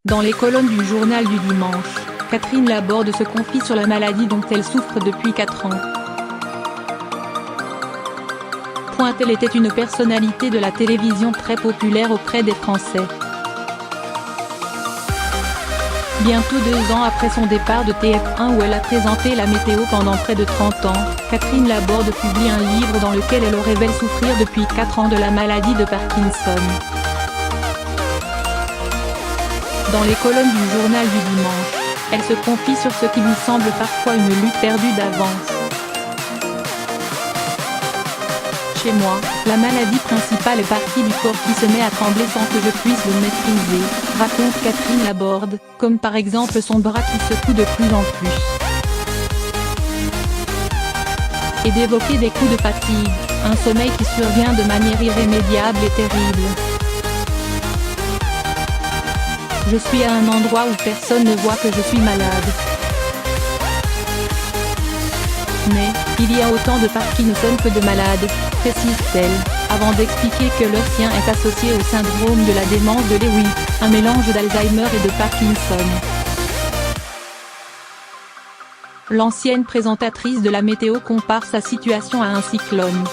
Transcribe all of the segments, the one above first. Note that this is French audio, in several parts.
Dans les colonnes du journal du dimanche, Catherine Laborde se confie sur la maladie dont elle souffre depuis 4 ans. Elle était une personnalité de la télévision très populaire auprès des Français. Bientôt 2 ans après son départ de TF1 où elle a présenté la météo pendant près de 30 ans, Catherine Laborde publie un livre dans lequel elle révèle souffrir depuis 4 ans de la maladie de Parkinson. Dans les colonnes du journal du dimanche, elle se confie sur ce qui lui semble parfois une lutte perdue d'avance. Chez moi, la maladie principale est partie du corps qui se met à trembler sans que je puisse le maîtriser, raconte Catherine Laborde, comme par exemple son bras qui secoue de plus en plus. Et d'évoquer des coups de fatigue, un sommeil qui survient de manière irrémédiable et terrible. Je suis à un endroit où personne ne voit que je suis malade. Mais, il y a autant de Parkinson que de malades, précise-t-elle, avant d'expliquer que le sien est associé au syndrome de la démence de Lewy, un mélange d'Alzheimer et de Parkinson. L'ancienne présentatrice de la météo compare sa situation à un cyclone.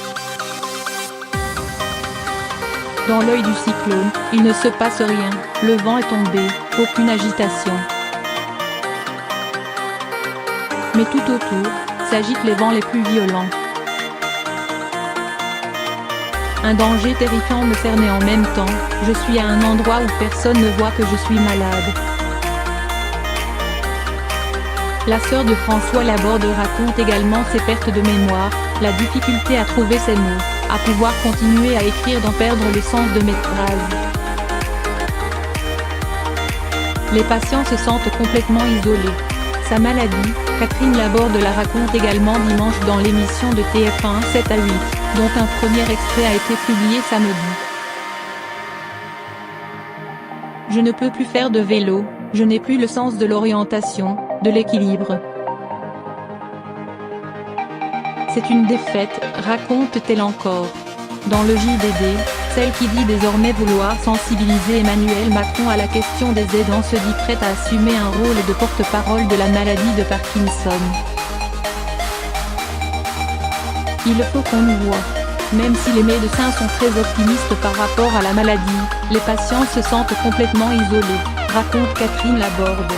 Dans l'œil du cyclone, il ne se passe rien, le vent est tombé, aucune agitation. Mais tout autour, s'agitent les vents les plus violents. Un danger terrifiant me cernait en même temps, je suis à un endroit où personne ne voit que je suis malade. La sœur de François Laborde raconte également ses pertes de mémoire, la difficulté à trouver ses mots, à pouvoir continuer à écrire, d'en perdre le sens de mes phrases. Les patients se sentent complètement isolés. Sa maladie, Catherine Laborde la raconte également dimanche dans l'émission de TF1 7 à 8, dont un premier extrait a été publié samedi. Je ne peux plus faire de vélo, je n'ai plus le sens de l'orientation, de l'équilibre. C'est une défaite, raconte-t-elle encore. Dans le JDD, celle qui dit désormais vouloir sensibiliser Emmanuel Macron à la question des aidants se dit prête à assumer un rôle de porte-parole de la maladie de Parkinson. Il faut qu'on nous voie. Même si les médecins sont très optimistes par rapport à la maladie, les patients se sentent complètement isolés, raconte Catherine Laborde.